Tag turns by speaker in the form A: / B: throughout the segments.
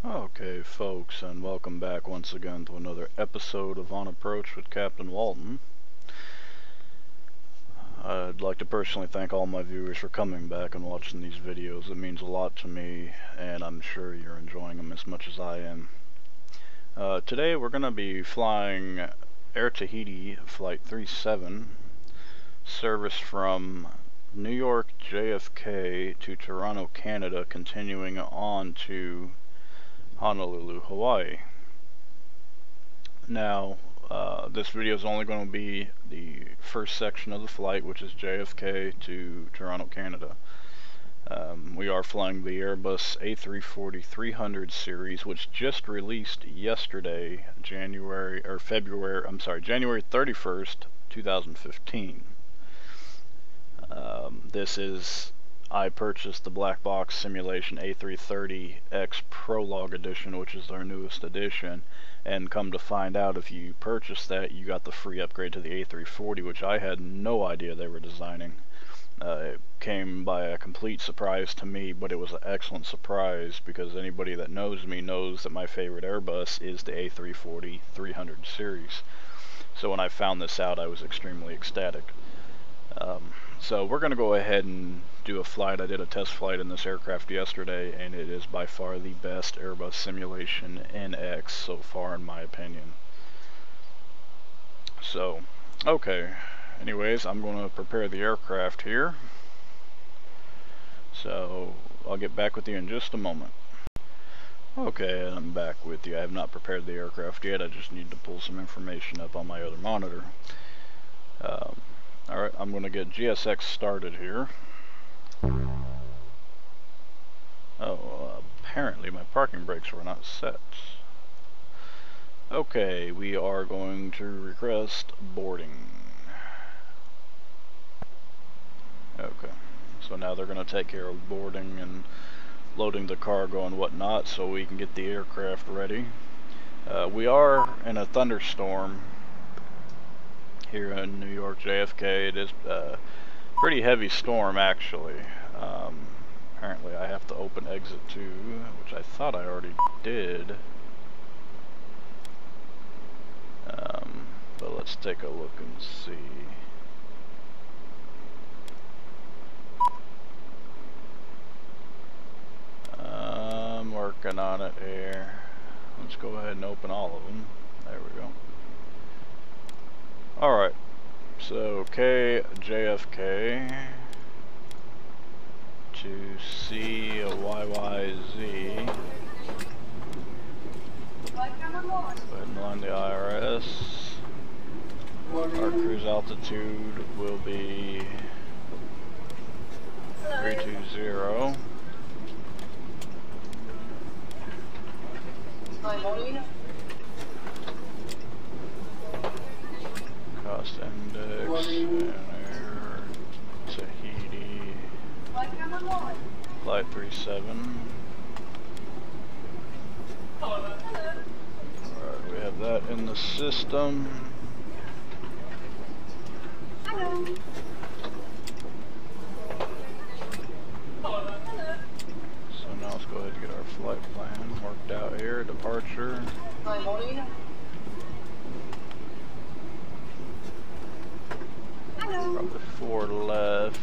A: Okay, folks, and welcome back once again to another episode of On Approach with Captain Walton. I'd like to personally thank all my viewers for coming back and watching these videos. It means a lot to me, and I'm sure you're enjoying them as much as I am. Today we're going to be flying Air Tahiti Flight 37, service from New York JFK to Toronto, Canada, continuing on to Honolulu, Hawaii. Now, this video is only going to be the first section of the flight, which is JFK to Toronto, Canada. We are flying the Airbus A340-300 series, which just released yesterday, January 31st, 2015. I purchased the Blackbox Simulation A330X Prologue edition, which is our newest edition, and come to find out, if you purchased that, you got the free upgrade to the A340, which I had no idea they were designing. It came by a complete surprise to me, but it was an excellent surprise because anybody that knows me knows that my favorite Airbus is the A340-300 series. So when I found this out, I was extremely ecstatic. So we're going to go ahead and do a flight. I did a test flight in this aircraft yesterday, and it is by far the best Airbus simulation NX so far, in my opinion. So, okay. Anyways, I'm going to prepare the aircraft here. So, I'll get back with you in just a moment. Okay, I'm back with you. I have not prepared the aircraft yet. I just need to pull some information up on my other monitor. Alright, I'm going to get GSX started here. Apparently my parking brakes were not set. Okay, we are going to request boarding. Okay, so now they're going to take care of boarding and loading the cargo and whatnot so we can get the aircraft ready. We are in a thunderstorm here in New York JFK. It is a pretty heavy storm, actually. Apparently I have to open exit 2, which I thought I already did. But let's take a look and see. I'm working on it here. Let's go ahead and open all of them. There we go. Alright, so KJFK to CYYZ. Go ahead and line the IRS. Our cruise altitude will be 320. Cost index, and Air Tahiti Flight 37. Alright, we have that in the system. So now let's go ahead and get our flight plan worked out here. Departure. Probably 4 left.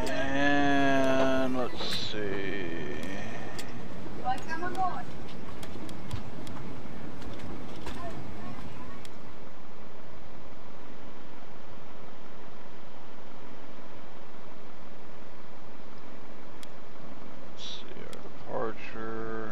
A: And let's see. Let's see our departure.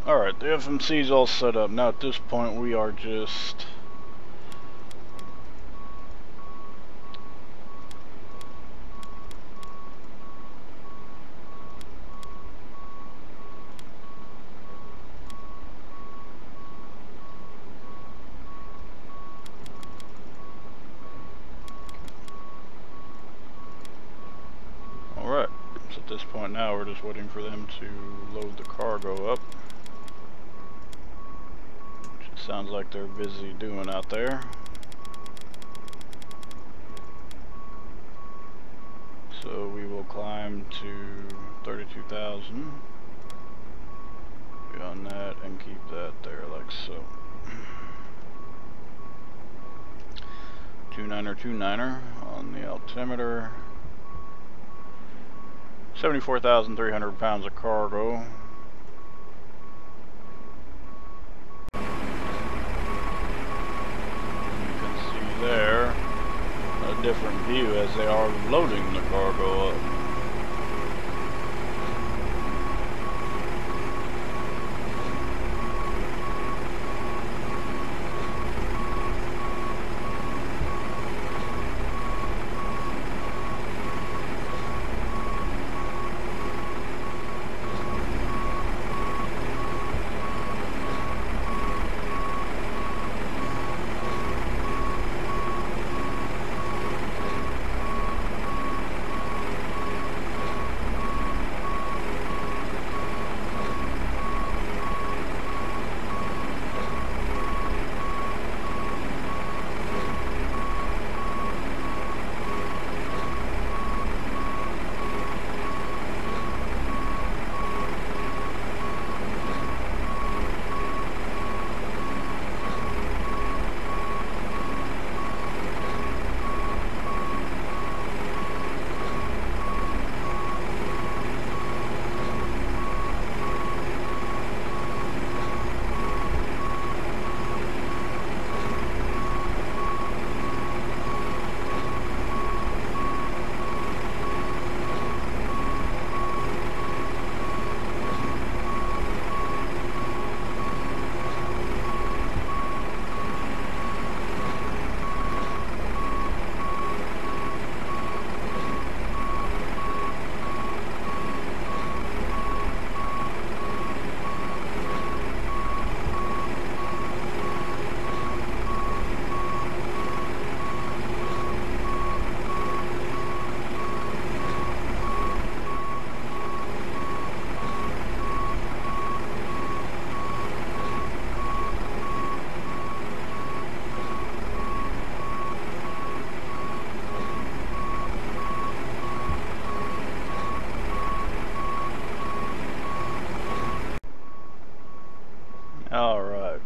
A: Alright, the FMC is all set up. Now at this point we are just alright, so at this point now we're just waiting for them to load the cargo up. Sounds like they're busy doing out there. So we will climb to 32,000. Be on that and keep that there like so. 29er on the altimeter. 74,300 pounds of cargo. There, a different view as they are loading the cargo up. Alright.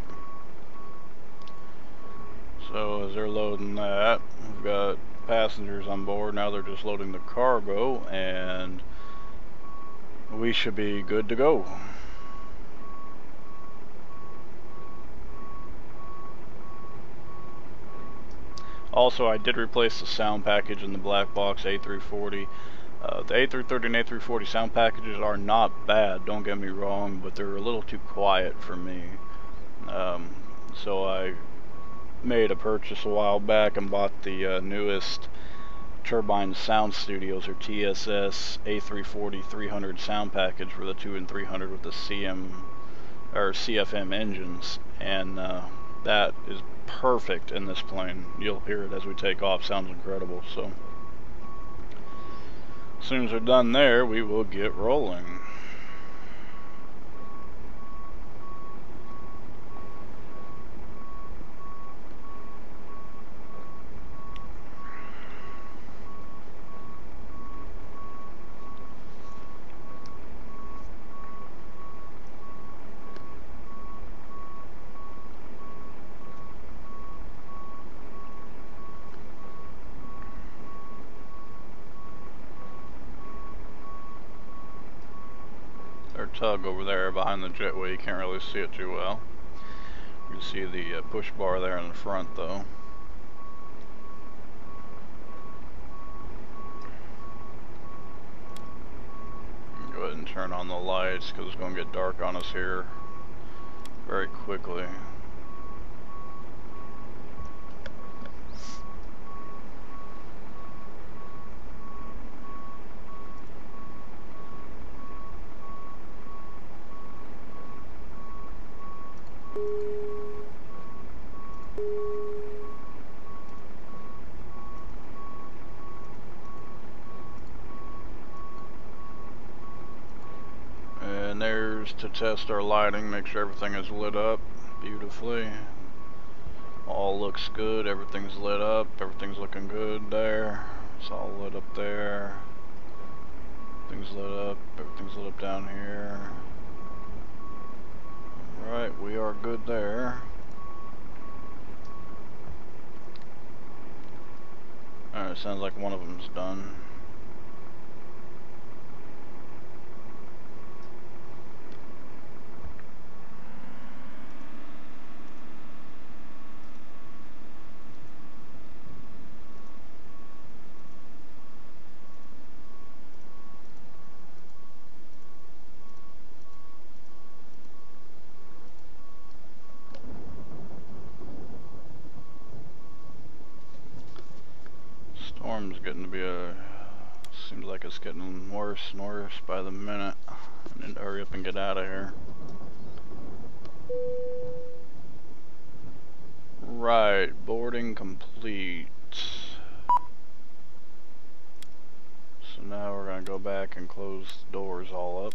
A: So as they're loading that, we've got passengers on board. Now they're just loading the cargo and we should be good to go. Also, I did replace the sound package in the Blackbox A340. The A330 and A340 sound packages are not bad, don't get me wrong, but they're a little too quiet for me. So I made a purchase a while back and bought the newest Turbine Sound Studios, or TSS, A340-300 sound package for the 2 and 300 with the CFM engines, and that is perfect in this plane. You'll hear it as we take off. Sounds incredible. So as soon as we're done there, we will get rolling. Tug over there behind the jetway, you can't really see it too well. You can see the push bar there in the front though. Go ahead and turn on the lights because it's going to get dark on us here very quickly. And there's to test our lighting, make sure everything is lit up beautifully. All looks good, everything's lit up, everything's looking good there. It's all lit up there. Everything's lit up down here. Alright, we are good there. Alright, sounds like one of them's done. Storm's getting to be seems like it's getting worse and worse by the minute. I need to hurry up and get out of here. Right, boarding complete. So now we're gonna go back and close the doors all up.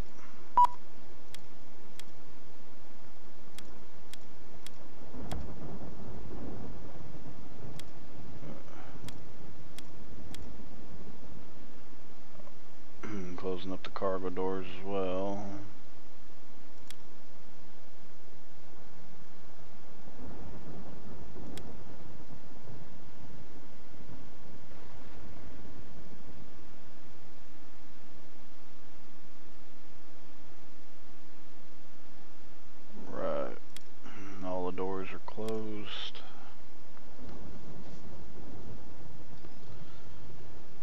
A: Closing up the cargo doors as well. Right, all the doors are closed.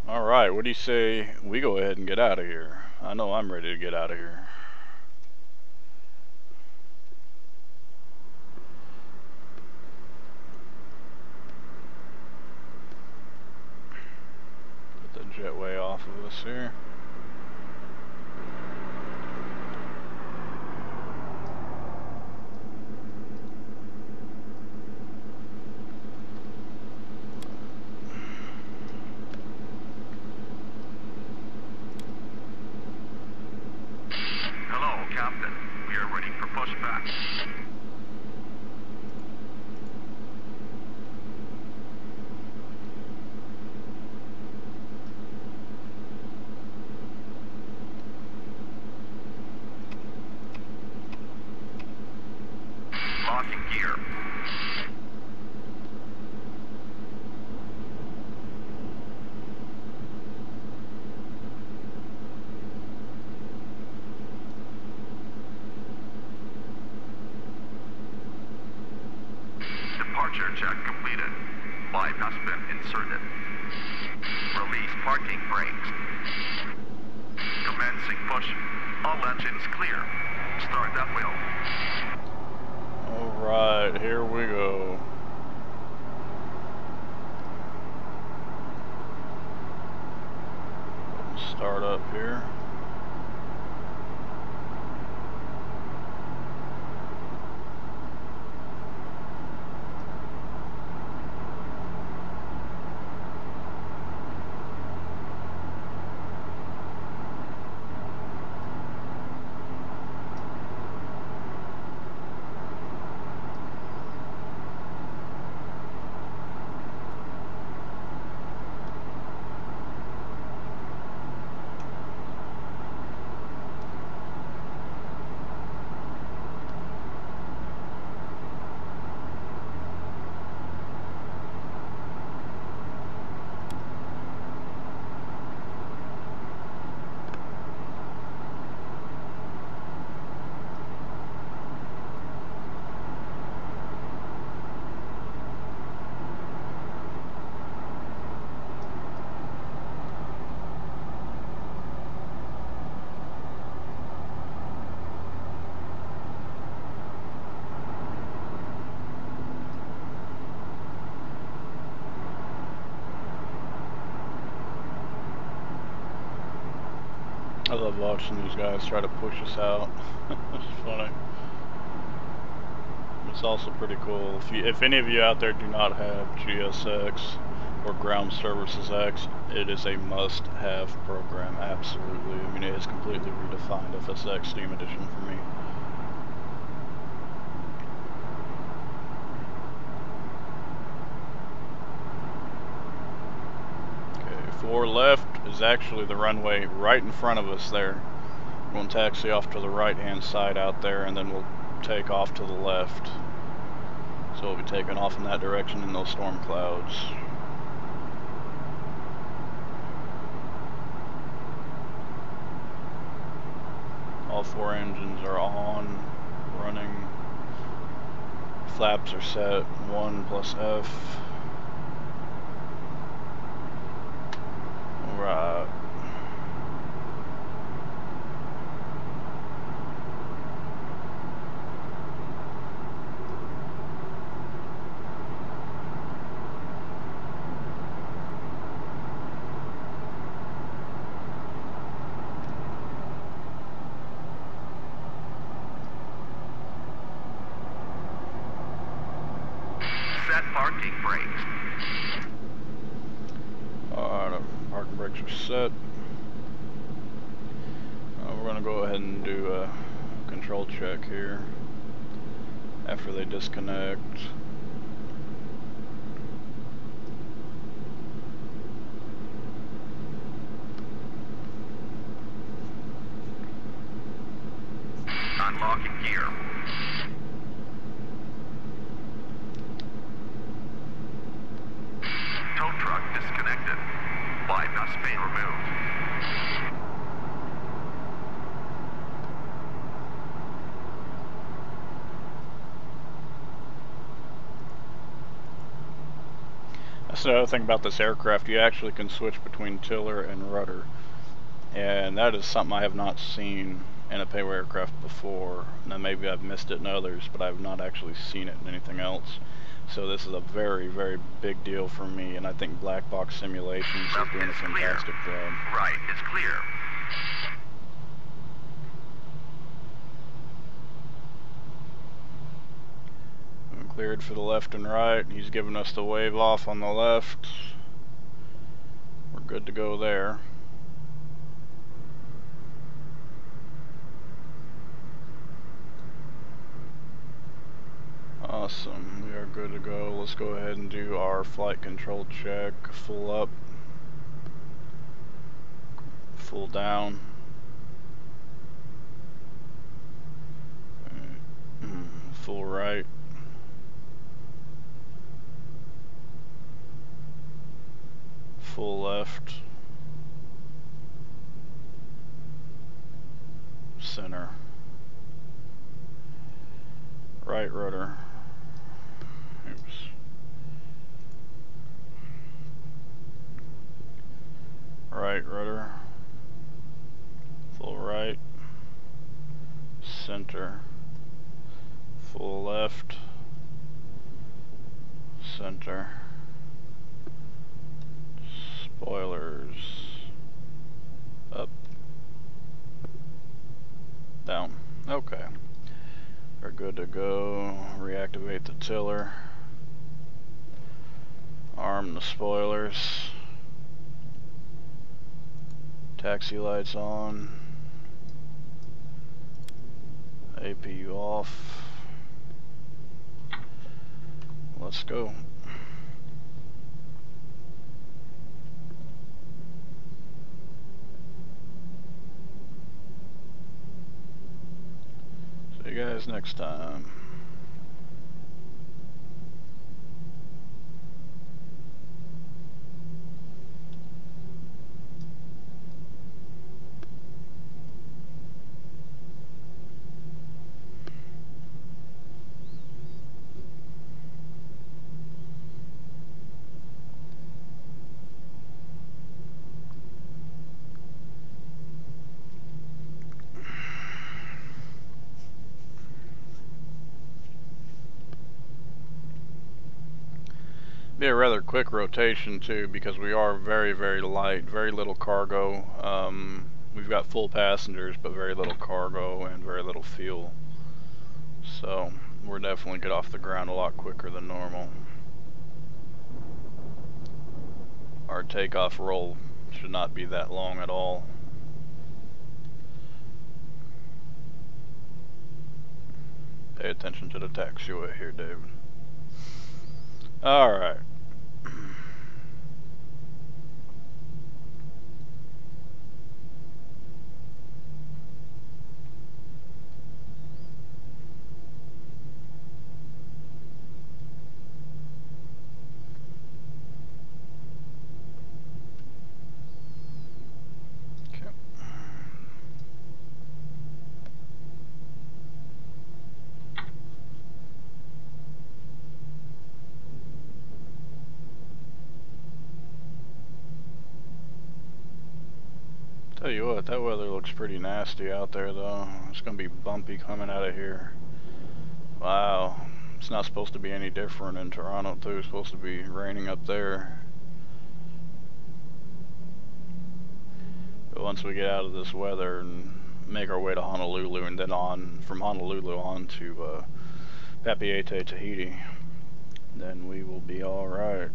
A: Alright, what do you say we go ahead and get out of here? I know I'm ready to get out of here. Put the jetway off of us here.
B: Departure check completed. Live has been inserted. Release parking brakes. Commencing push. All engines clear. Start that wheel.
A: Alright, here we go. Start up here. I love watching these guys try to push us out. It's funny. It's also pretty cool. If any of you out there do not have GSX or Ground Services X, it is a must-have program. Absolutely. I mean, it has completely redefined FSX Steam Edition for me. Okay, 4 left is actually the runway right in front of us there. We're going to taxi off to the right-hand side out there, and then we'll take off to the left. So we'll be taking off in that direction in those storm clouds. All 4 engines are on, running. Flaps are set, 1 plus F. Alright.
B: Set parking brakes.
A: Alright, parking brakes are set. We're going to go ahead and do a control check here after they disconnect.
B: Unlocking gear. Tow truck disconnected. Bypass pane removed.
A: That's the other thing about this aircraft. You actually can switch between tiller and rudder, and that is something I have not seen in a payload aircraft before. Now maybe I've missed it in others, but I've not actually seen it in anything else. So this is a very, very big deal for me, and I think Blackbox Simulations is doing a fantastic job.
B: Right is clear.
A: I'm cleared for the left and right. He's giving us the wave off on the left. We're good to go there. Awesome, we are good to go. Let's go ahead and do our flight control check. Full up, full down, full right, full left, center, right rudder. Oops. Right rudder, full right, center, full left, center, spoilers, up, down. Okay, we're good to go. Reactivate the tiller, arm the spoilers, taxi lights on, APU off. Let's go. See you guys next time. Be a rather quick rotation too, because we are very, very light, very little cargo. we've got full passengers but very little cargo and very little fuel. So we're definitely get off the ground a lot quicker than normal. Our takeoff roll should not be that long at all. Pay attention to the taxiway here, David. Alright. Tell you what, that weather looks pretty nasty out there though. It's gonna be bumpy coming out of here. Wow. It's not supposed to be any different in Toronto too. It's supposed to be raining up there. But once we get out of this weather and make our way to Honolulu and then on from Honolulu on to Papeete, Tahiti, then we will be alright.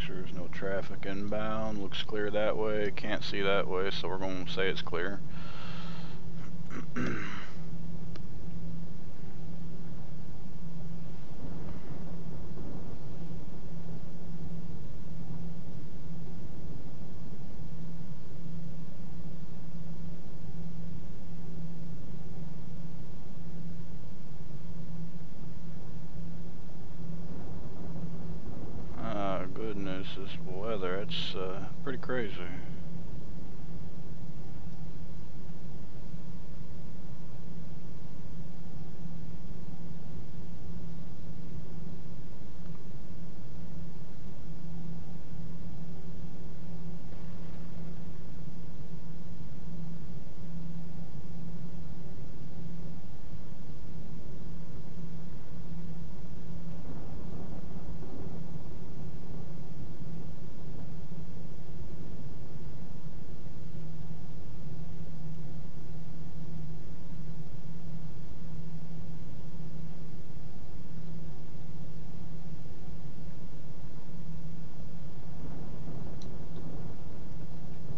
A: There's no traffic inbound. Looks clear that way. Can't see that way, so we're going to say it's clear. Goodness, this weather, it's pretty crazy.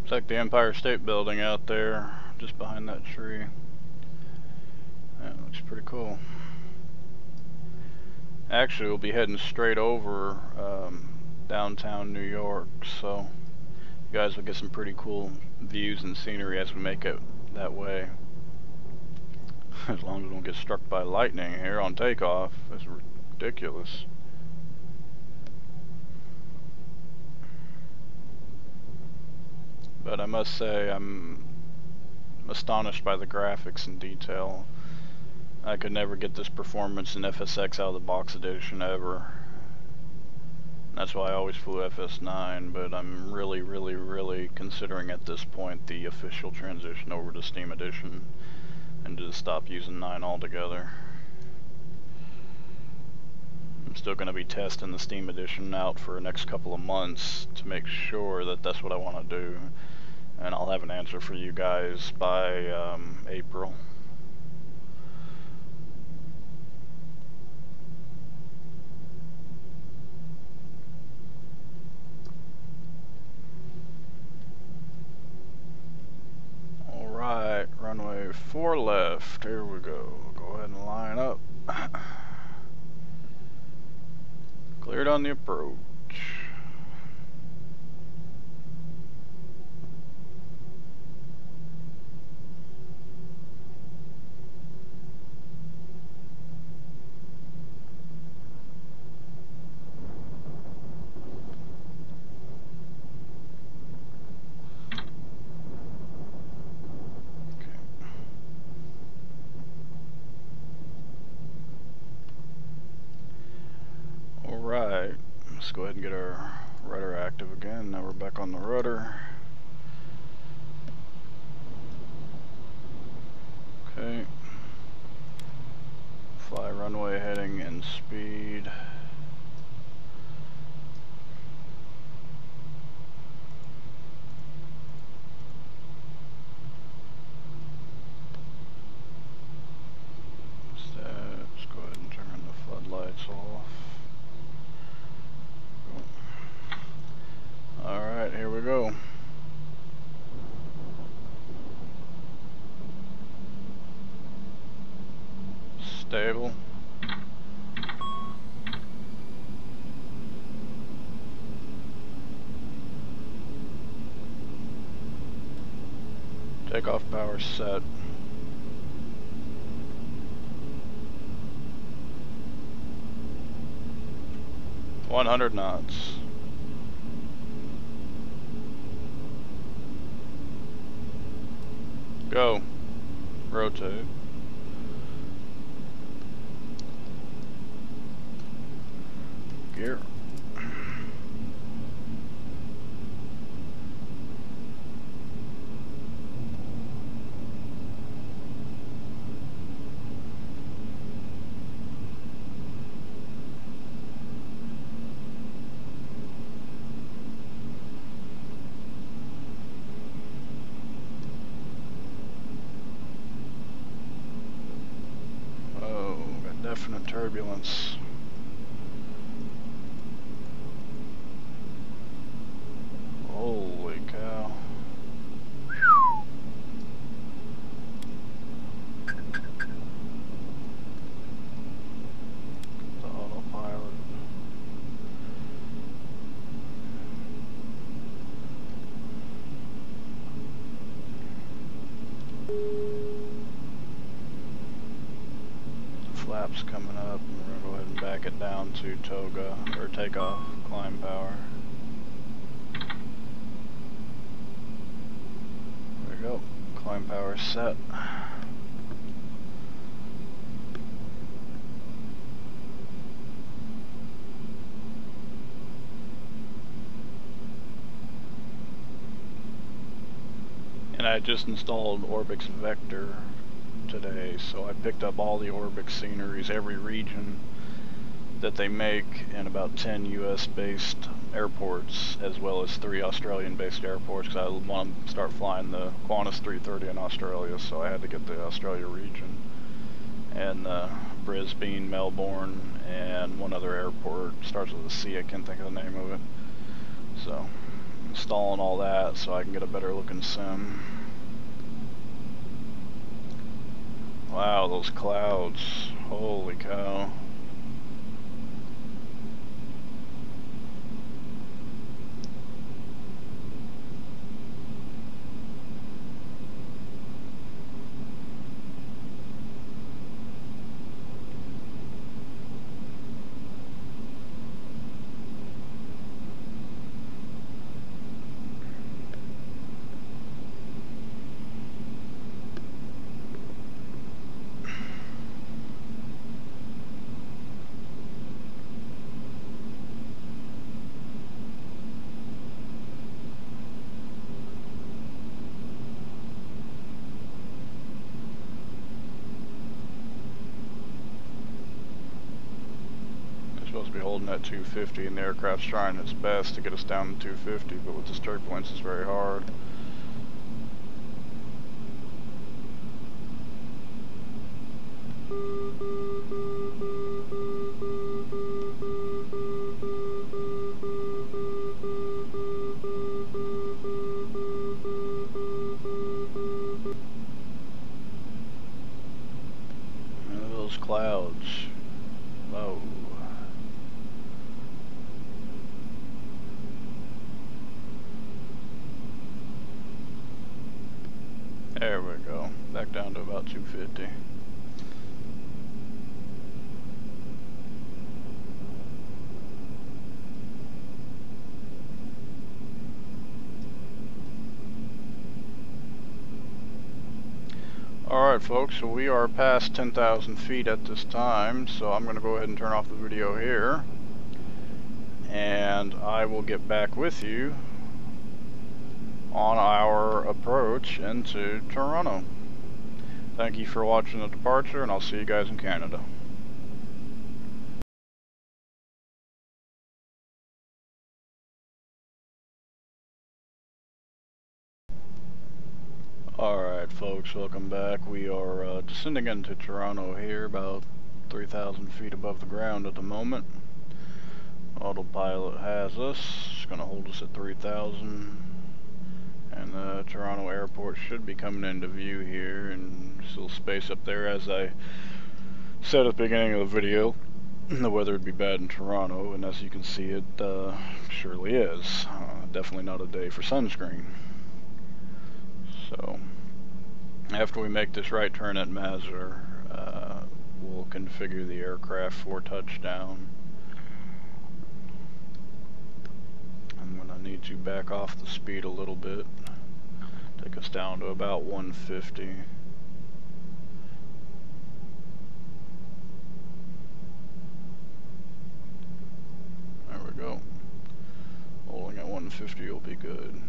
A: It's like the Empire State Building out there, just behind that tree. That looks pretty cool. Actually, we'll be heading straight over downtown New York, so you guys will get some pretty cool views and scenery as we make it that way. As long as we don't get struck by lightning here on takeoff. It's ridiculous. But I must say, I'm astonished by the graphics and detail. I could never get this performance in FSX out of the box edition ever. That's why I always flew FS9, but I'm really considering at this point the official transition over to Steam Edition and to stop using 9 altogether. I'm still going to be testing the Steam Edition out for the next couple of months to make sure that that's what I want to do. And I'll have an answer for you guys by April. Alright, runway 4 left. Here we go. Go ahead and line up. Cleared on the approach. Let's go ahead and get our rudder active again. Now we're back on the rudder. Okay. Fly runway heading and speed. Let's go ahead and turn the floodlights off. Alright, here we go. Stable. Takeoff power set. .100 knots. Go. Rotate. Gear. Oh, got definite turbulence. Holy cow. The autopilot. Flaps coming up, and we're going to go ahead and back it down to toga, or takeoff, climb power. There we go, climb power set. And I just installed Orbix Vector today, so I picked up all the Orbix sceneries, every region that they make, in about 10 US based airports, as well as 3 Australian based airports, because I want to start flying the Qantas 330 in Australia, so I had to get the Australia region. And Brisbane, Melbourne, and one other airport, starts with a C, I can't think of the name of it. So, installing all that so I can get a better looking sim. Wow, those clouds. Holy cow. Supposed to be holding at 250, and the aircraft's trying its best to get us down to 250, but with this turbulence it's very hard. Look at those clouds. Whoa. There we go, back down to about 250. Alright folks, so we are past 10,000 feet at this time, so I'm going to go ahead and turn off the video here. and I will get back with you on our approach into Toronto. Thank you for watching the departure, and I'll see you guys in Canada. Alright folks, welcome back. We are descending into Toronto here, about 3,000 feet above the ground at the moment. Autopilot has us. It's going to hold us at 3,000. And the Toronto airport should be coming into view here, and still space up there. As I said at the beginning of the video, the weather would be bad in Toronto, and as you can see, it surely is. Definitely not a day for sunscreen. So, after we make this right turn at Mazur, we'll configure the aircraft for touchdown. I'm going to need to back off the speed a little bit. Take us down to about 150. There we go. Holding at 150 will be good.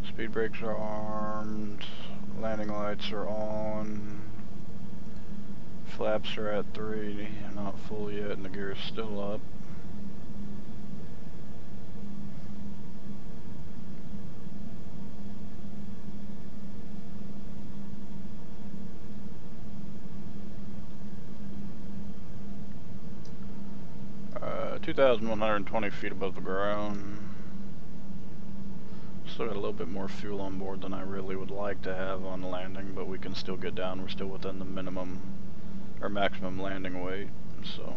A: Speed brakes are armed, landing lights are on, flaps are at 3, not full yet, and the gear is still up. Uh, 2,120 feet above the ground. Still got a little bit more fuel on board than I really would like to have on landing, but we can still get down. We're still within the minimum or maximum landing weight, so.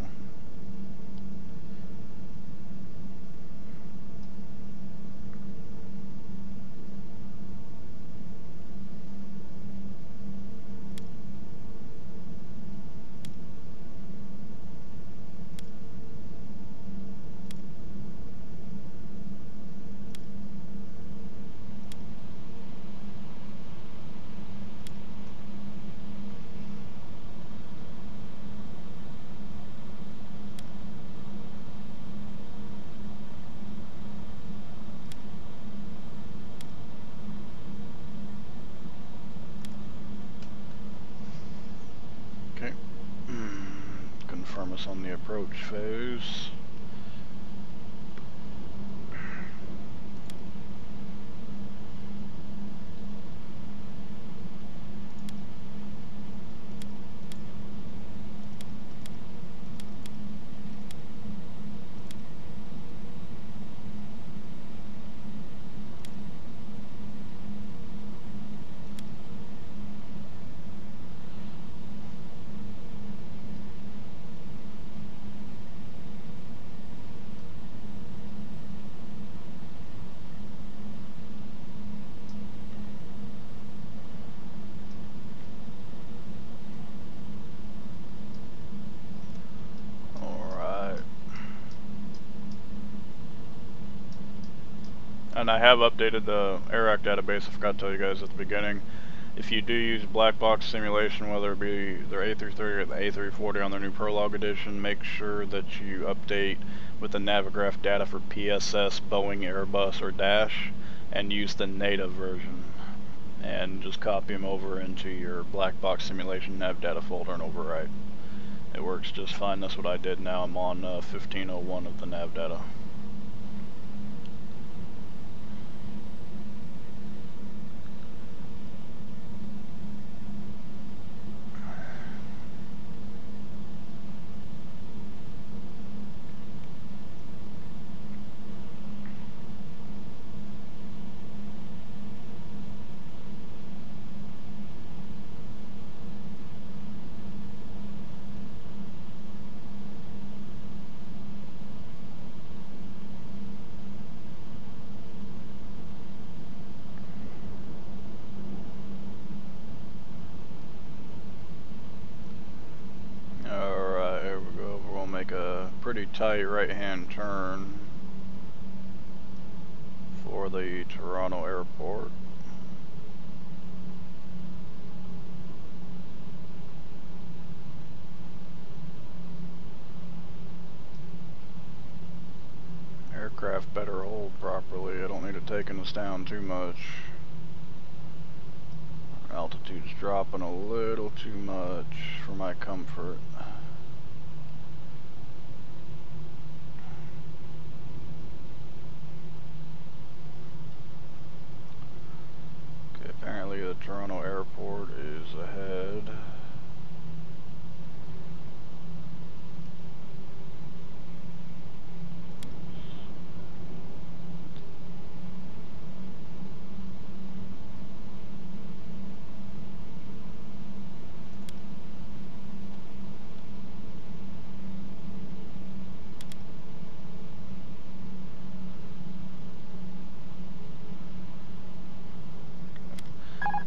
A: Okay. Confirm us on the approach phase. And I have updated the AirAct database. I forgot to tell you guys at the beginning. If you do use Blackbox simulation, whether it be their A330 or the A340 on their new Prologue edition, make sure that you update with the Navigraph data for PSS, Boeing, Airbus, or Dash, and use the native version. And just copy them over into your Blackbox simulation nav data folder and overwrite. It works just fine. That's what I did now. I'm on 1501 of the nav data. Pretty tight right hand turn. for the Toronto airport. Aircraft better hold properly. I don't need it taking us down too much. Altitude's dropping a little too much for my comfort. Okay, apparently the Toronto airport is ahead.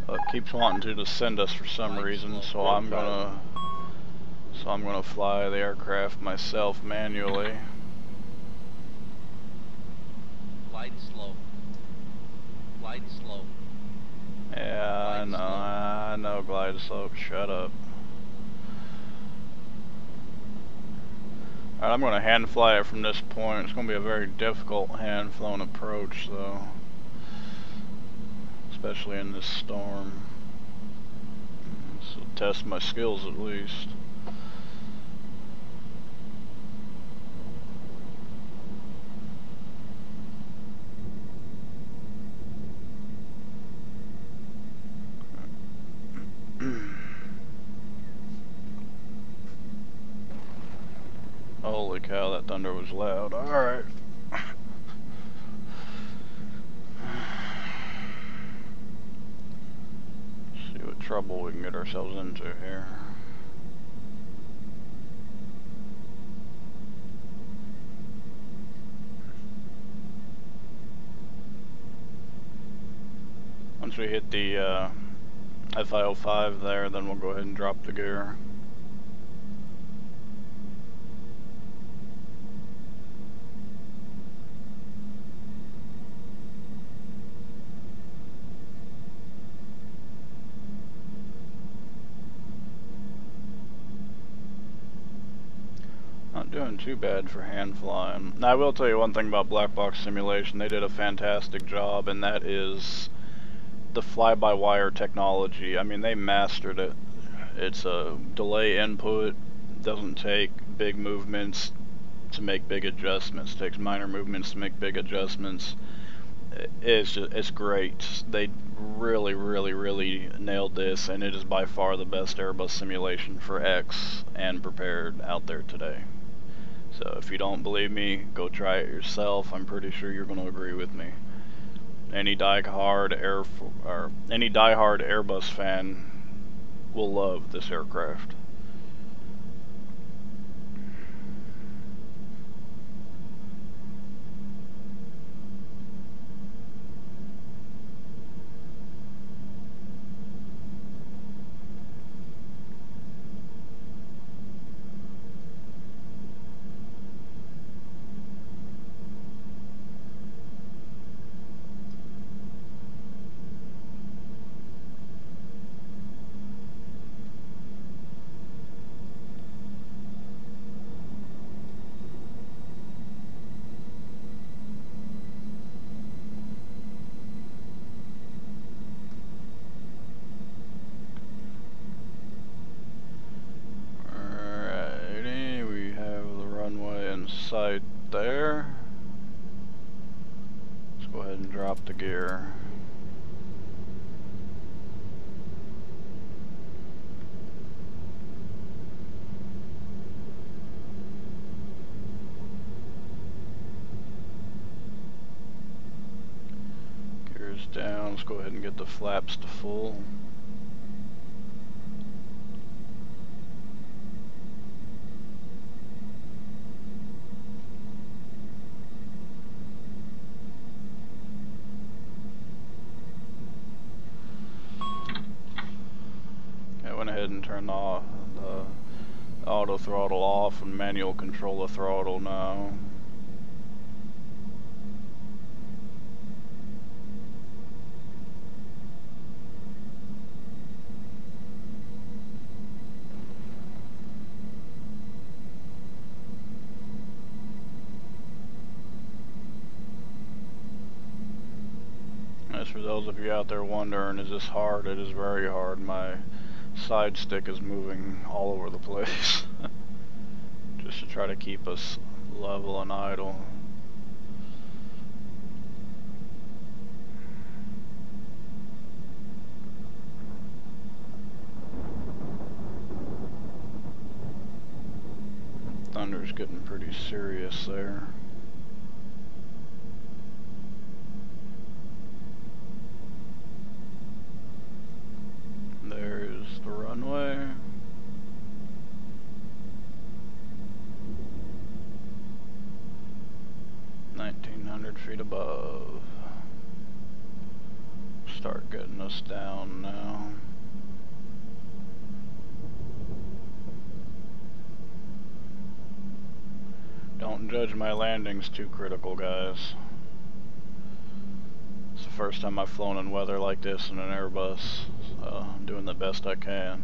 A: It keeps wanting to descend us for some reason, so I'm gonna fly the aircraft myself manually.
C: Glide slow. Glide slow.
A: Yeah, I know, glide slow. Shut up. Alright, I'm gonna hand fly it from this point. It's gonna be a very difficult hand flown approach though. Especially in this storm. So test my skills at least. Holy cow, that thunder was loud. Alright. See what trouble we can get ourselves into here. Once we hit the FI-05 there, then we'll go ahead and drop the gear. Not doing too bad for hand flying. Now, I will tell you one thing about Blackbox Simulation. They did a fantastic job, and that is the fly-by-wire technology. I mean, they mastered it. It's a delay input, doesn't take big movements to make big adjustments, it takes minor movements to make big adjustments. It's great. They really nailed this, and it is by far the best Airbus simulation for X and prepared out there today. So if you don't believe me, go try it yourself. I'm pretty sure you're going to agree with me. Any diehard Airbus fan will love this aircraft. Sight there. Let's go ahead and drop the gear. Gear's down. Let's go ahead and get the flaps to full. And turn the auto throttle off and manual control the throttle now. For those of you out there wondering, is this hard? It is very hard. My side stick is moving all over the place. Just to try to keep us level and idle. Thunder's getting pretty serious there. There's the runway. Feet above. Start getting us down now. Don't judge my landings too critical, guys. It's the first time I've flown in weather like this in an Airbus, so I'm doing the best I can.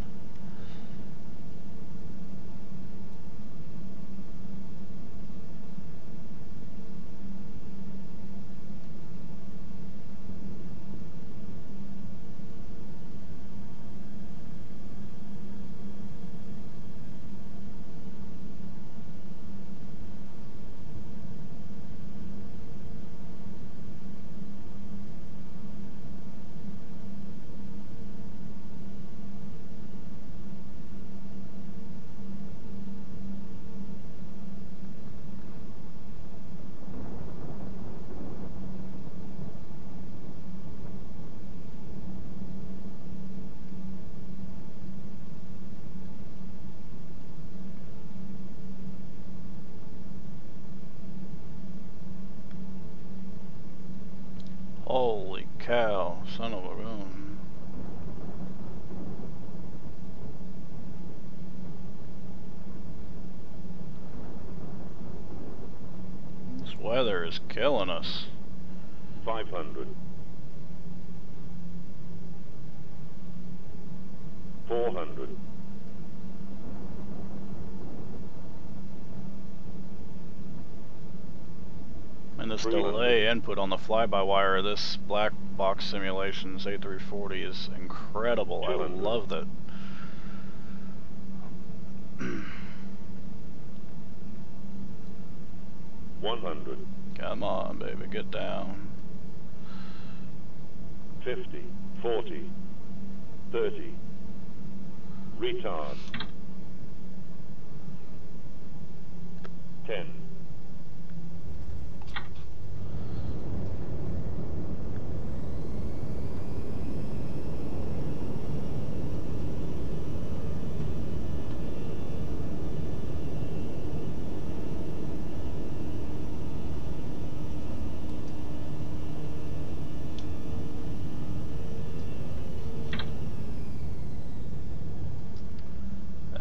A: Holy cow, son of a gun. This weather is killing us.
D: 500. 400.
A: And this delay input on the fly-by-wire of this Blackbox simulation's A340 is incredible. I love that.
D: 100.
A: Come on, baby, get down.
D: 50. 40. 30. Retard. 10.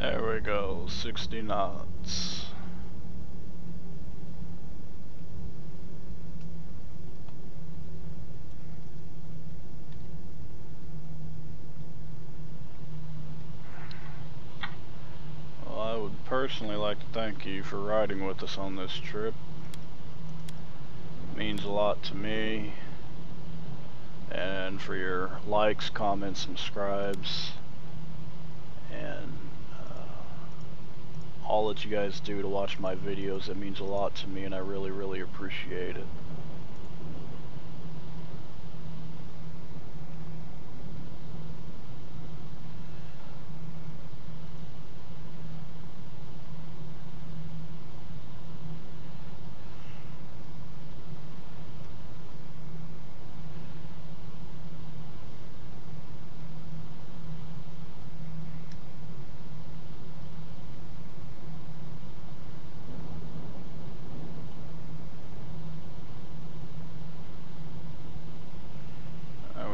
A: There we go, 60 knots. Well, I would personally like to thank you for riding with us on this trip. It means a lot to me. And for your likes, comments, subscribes, and all that you guys do to watch my videos. It means a lot to me, and I really, really appreciate it.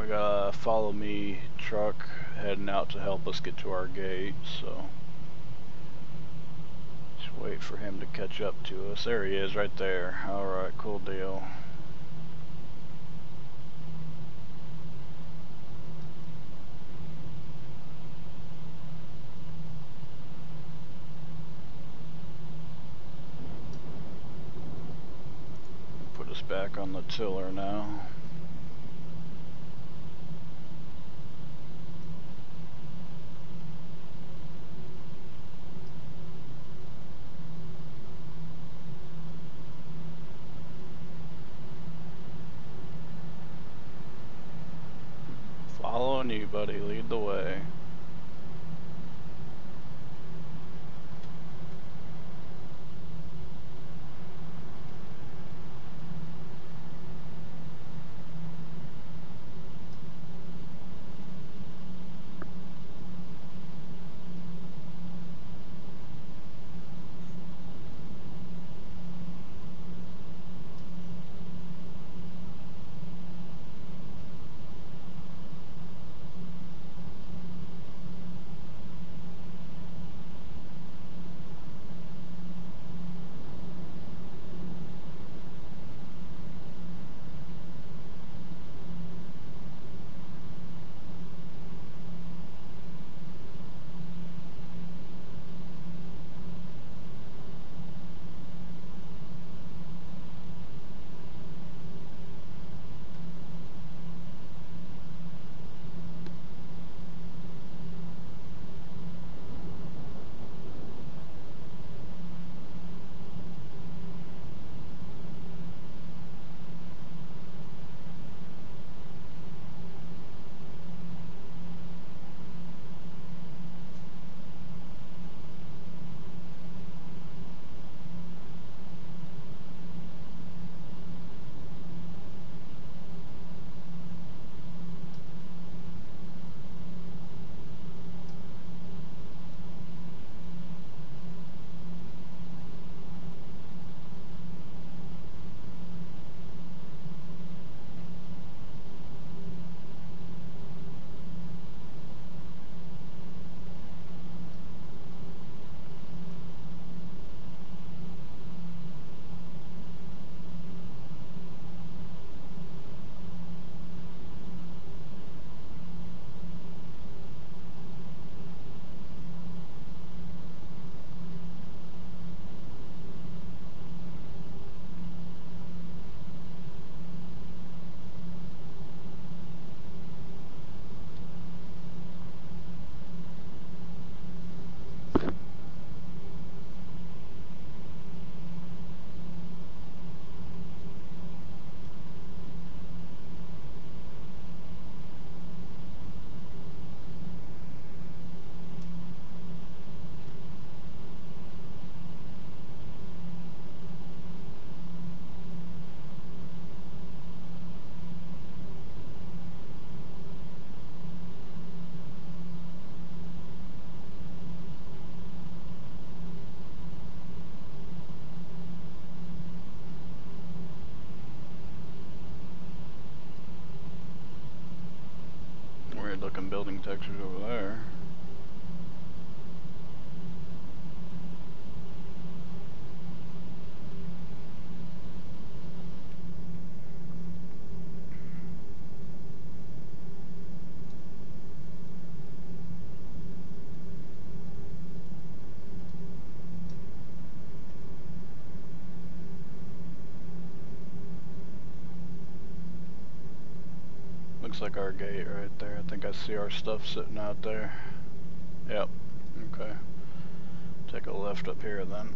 A: We got a follow me truck heading out to help us get to our gate, so just wait for him to catch up to us. There he is right there. Alright, cool deal. Put us back on the tiller now. buddy, lead the way. Weird looking building textures over there. Looks like our gate right there. I think I see our stuff sitting out there. Yep. Okay. Take a left up here then.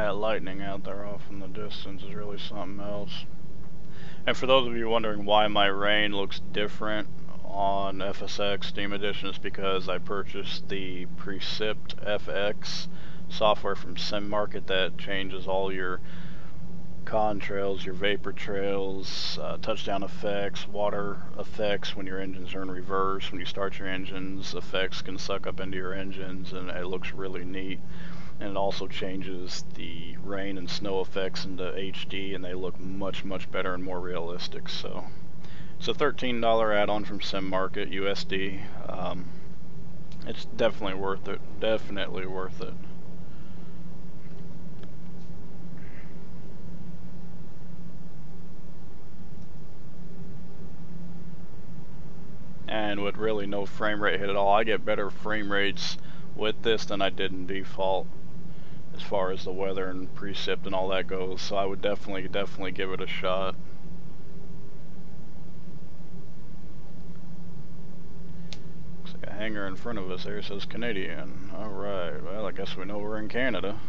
A: That lightning out there off in the distance is really something else. And for those of you wondering why my rain looks different on FSX Steam Edition, it's because I purchased the Precipt FX software from SimMarket that changes all your contrails, your vapor trails, touchdown effects, water effects when your engines are in reverse. When you start your engines, effects can suck up into your engines, and it looks really neat. and it also changes the rain and snow effects into HD, and they look much better and more realistic. So it's a $13 add-on from Sim Market USD. It's definitely worth it. Definitely worth it. And with really no frame rate hit at all, I get better frame rates with this than I did in default, as far as the weather and precip and all that goes. So I would definitely give it a shot. Looks like a hangar in front of us there says Canadian. Alright, well, I guess we know we're in Canada.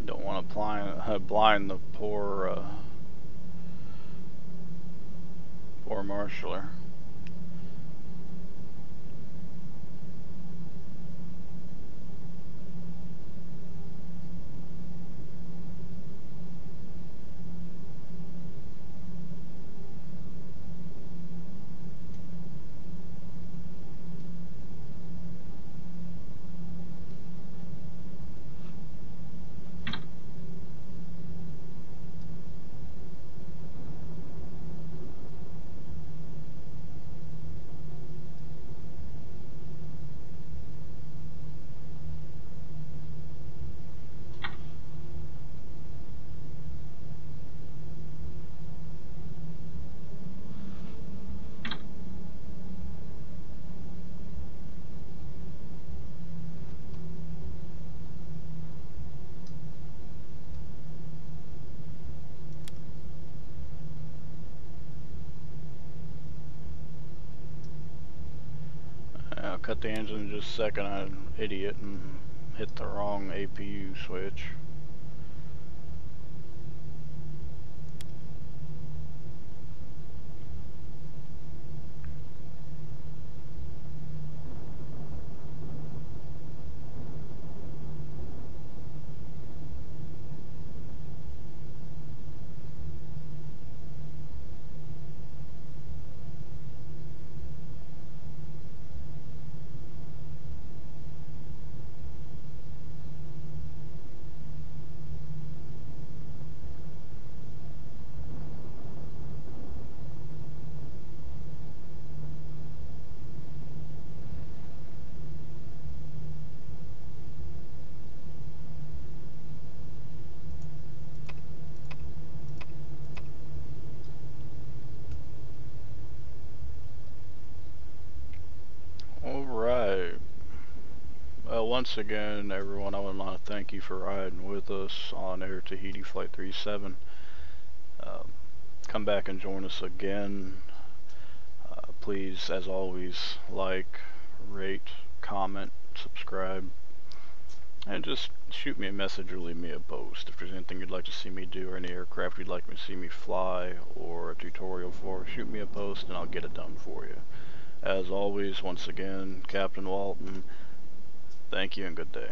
A: Don't want to blind the poor marshaller. I'll cut the engine in just a second. I'm an idiot and hit the wrong APU switch. Alright. Well, once again, everyone, I would want to thank you for riding with us on Air Tahiti Flight 37. Come back and join us again. Please, as always, like, rate, comment, subscribe, and just shoot me a message or leave me a post. If there's anything you'd like to see me do or any aircraft you'd like me to see me fly or a tutorial for, shoot me a post and I'll get it done for you. As always, once again, Captain Walton, thank you and good day.